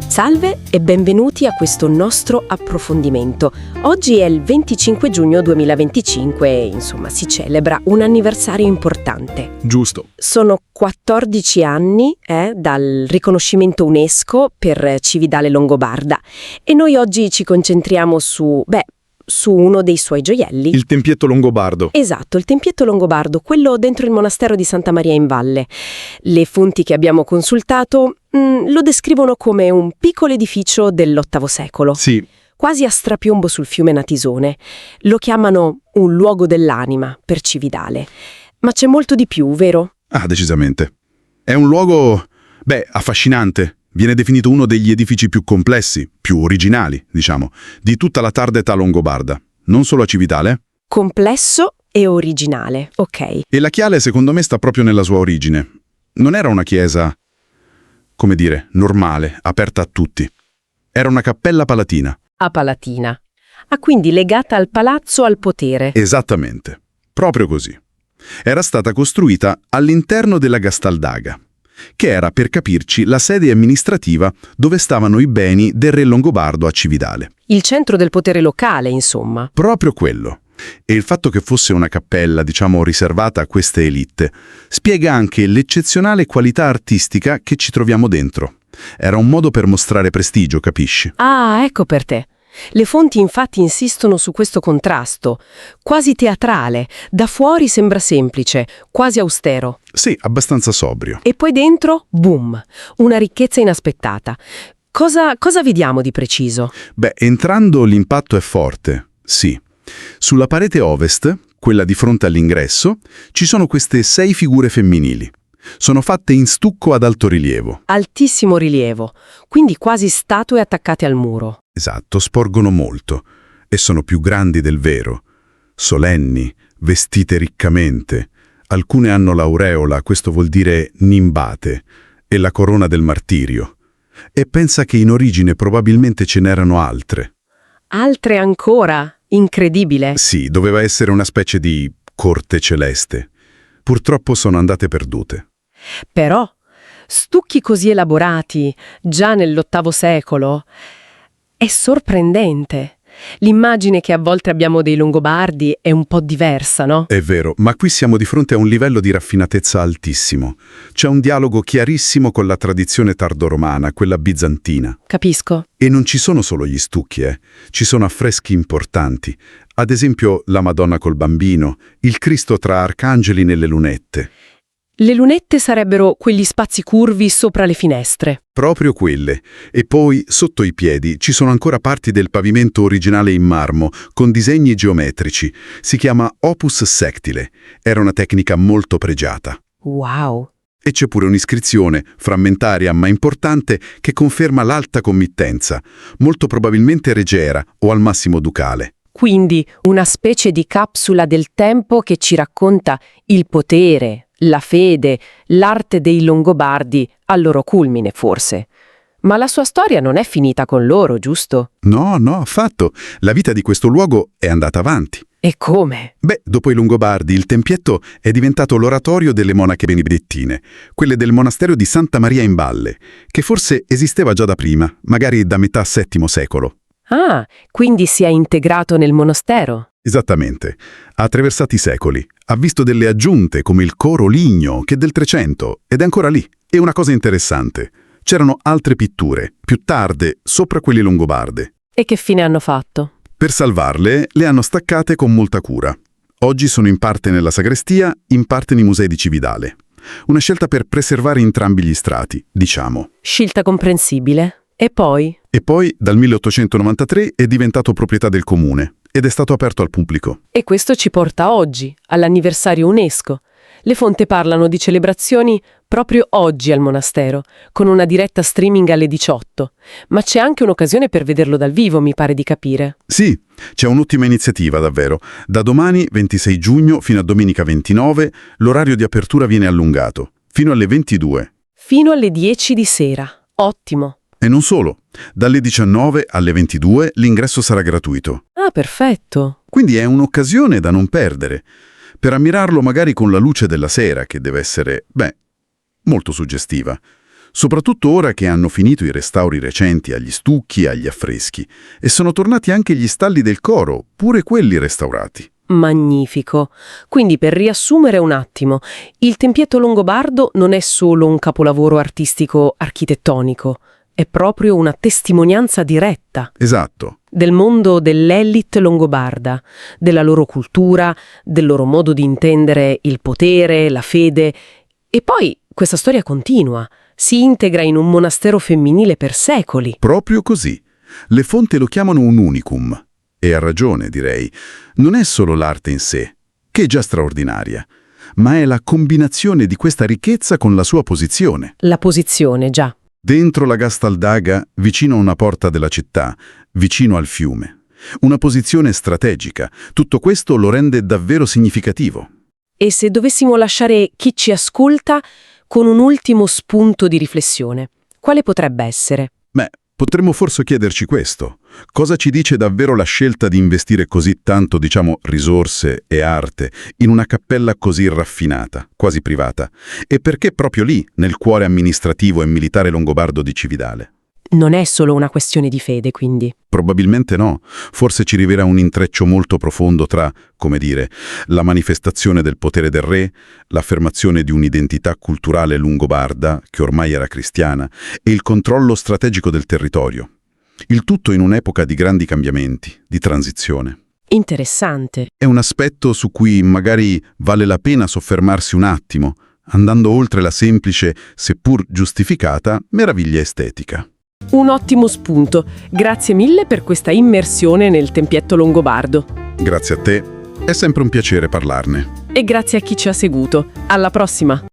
Salve e benvenuti a questo nostro approfondimento. Oggi è il 25 giugno 2025 e insomma si celebra un anniversario importante. Giusto. Sono 14 anni dal riconoscimento UNESCO per Cividale Longobarda e noi oggi ci concentriamo su uno dei suoi gioielli. Il tempietto longobardo. Esatto, il tempietto longobardo, quello dentro il monastero di Santa Maria in Valle. Le fonti che abbiamo consultato lo descrivono come un piccolo edificio dell'VIII secolo. Sì. Quasi a strapiombo sul fiume Natisone. Lo chiamano un luogo dell'anima per Cividale. Ma c'è molto di più, vero? Ah, decisamente. È un luogo, affascinante. Viene definito uno degli edifici più complessi, più originali, diciamo, di tutta la tarda età longobarda. Non solo a Cividale. Complesso e originale, ok. E la chiave, secondo me, sta proprio nella sua origine. Non era una chiesa, come dire, normale, aperta a tutti. Era una cappella palatina. A Palatina. Quindi legata al palazzo, al potere. Esattamente. Proprio così. Era stata costruita all'interno della Gastaldaga, che era, per capirci, la sede amministrativa dove stavano i beni del re longobardo a Cividale. Il centro del potere locale, insomma. Proprio quello. E il fatto che fosse una cappella, diciamo, riservata a queste elite, spiega anche l'eccezionale qualità artistica che ci troviamo dentro. Era un modo per mostrare prestigio, capisci? Ah, ecco per te. Le fonti infatti insistono su questo contrasto, quasi teatrale. Da fuori sembra semplice, quasi austero. Sì, abbastanza sobrio. E poi dentro, boom, una ricchezza inaspettata. Cosa vediamo di preciso? Entrando l'impatto è forte, sì. Sulla parete ovest, quella di fronte all'ingresso, ci sono queste 6 figure femminili. Sono fatte in stucco ad alto rilievo. Altissimo rilievo, quindi quasi statue attaccate al muro. Esatto, sporgono molto e sono più grandi del vero. Solenni, vestite riccamente. Alcune hanno l'aureola, questo vuol dire nimbate, e la corona del martirio. E pensa che in origine probabilmente ce n'erano altre. Altre ancora? Incredibile. Sì, doveva essere una specie di corte celeste. Purtroppo sono andate perdute. Però, stucchi così elaborati, già nell'VIII secolo, è sorprendente. L'immagine che a volte abbiamo dei Longobardi è un po' diversa, no? È vero, ma qui siamo di fronte a un livello di raffinatezza altissimo. C'è un dialogo chiarissimo con la tradizione tardoromana, quella bizantina. Capisco. E non ci sono solo gli stucchi, ci sono affreschi importanti. Ad esempio la Madonna col Bambino, il Cristo tra arcangeli nelle lunette. Le lunette sarebbero quegli spazi curvi sopra le finestre. Proprio quelle. E poi, sotto i piedi, ci sono ancora parti del pavimento originale in marmo, con disegni geometrici. Si chiama opus sectile. Era una tecnica molto pregiata. Wow! E c'è pure un'iscrizione, frammentaria ma importante, che conferma l'alta committenza, molto probabilmente regera o al massimo ducale. Quindi una specie di capsula del tempo che ci racconta il potere, la fede, l'arte dei Longobardi al loro culmine forse. Ma la sua storia non è finita con loro, giusto? No, affatto. La vita di questo luogo è andata avanti. E come? Dopo i Longobardi, il tempietto è diventato l'oratorio delle monache benedettine, quelle del monastero di Santa Maria in Valle, che forse esisteva già da prima, magari da metà VII secolo. Ah, quindi si è integrato nel monastero? Esattamente. Ha attraversato i secoli. Ha visto delle aggiunte come il coro ligneo, che è del 300, ed è ancora lì. E una cosa interessante. C'erano altre pitture, più tarde, sopra quelle longobarde. E che fine hanno fatto? Per salvarle, le hanno staccate con molta cura. Oggi sono in parte nella sagrestia, in parte nei musei di Cividale. Una scelta per preservare entrambi gli strati, diciamo. Scelta comprensibile. E poi? E poi, dal 1893, è diventato proprietà del comune ed è stato aperto al pubblico. E questo ci porta oggi, all'anniversario UNESCO. Le fonti parlano di celebrazioni proprio oggi al monastero, con una diretta streaming alle 18. Ma c'è anche un'occasione per vederlo dal vivo, mi pare di capire. Sì, c'è un'ottima iniziativa davvero. Da domani, 26 giugno, fino a domenica 29, l'orario di apertura viene allungato, fino alle 22. Fino alle 10 di sera. Ottimo. E non solo. Dalle 19 alle 22 l'ingresso sarà gratuito. Ah, perfetto. Quindi è un'occasione da non perdere, per ammirarlo magari con la luce della sera, che deve essere, molto suggestiva. Soprattutto ora che hanno finito i restauri recenti agli stucchi e agli affreschi, e sono tornati anche gli stalli del coro, pure quelli restaurati. Magnifico. Quindi, per riassumere un attimo, il tempietto longobardo non è solo un capolavoro artistico architettonico, è proprio una testimonianza diretta Esatto. del mondo dell'élite longobarda, della loro cultura, del loro modo di intendere il potere, la fede. E poi questa storia continua, si integra in un monastero femminile per secoli. Proprio così. Le fonti lo chiamano un unicum. E ha ragione, direi. Non è solo l'arte in sé, che è già straordinaria, ma è la combinazione di questa ricchezza con la sua posizione. La posizione, già. Dentro la Gastaldaga, vicino a una porta della città, vicino al fiume. Una posizione strategica. Tutto questo lo rende davvero significativo. E se dovessimo lasciare chi ci ascolta con un ultimo spunto di riflessione, quale potrebbe essere? Potremmo forse chiederci questo. Cosa ci dice davvero la scelta di investire così tanto, risorse e arte in una cappella così raffinata, quasi privata? E perché proprio lì, nel cuore amministrativo e militare longobardo di Cividale? Non è solo una questione di fede, quindi. Probabilmente no. Forse ci rivela un intreccio molto profondo tra, la manifestazione del potere del re, l'affermazione di un'identità culturale lungobarda, che ormai era cristiana, e il controllo strategico del territorio. Il tutto in un'epoca di grandi cambiamenti, di transizione. Interessante. È un aspetto su cui magari vale la pena soffermarsi un attimo, andando oltre la semplice, seppur giustificata, meraviglia estetica. Un ottimo spunto. Grazie mille per questa immersione nel tempietto longobardo. Grazie a te, è sempre un piacere parlarne. E grazie a chi ci ha seguito. Alla prossima!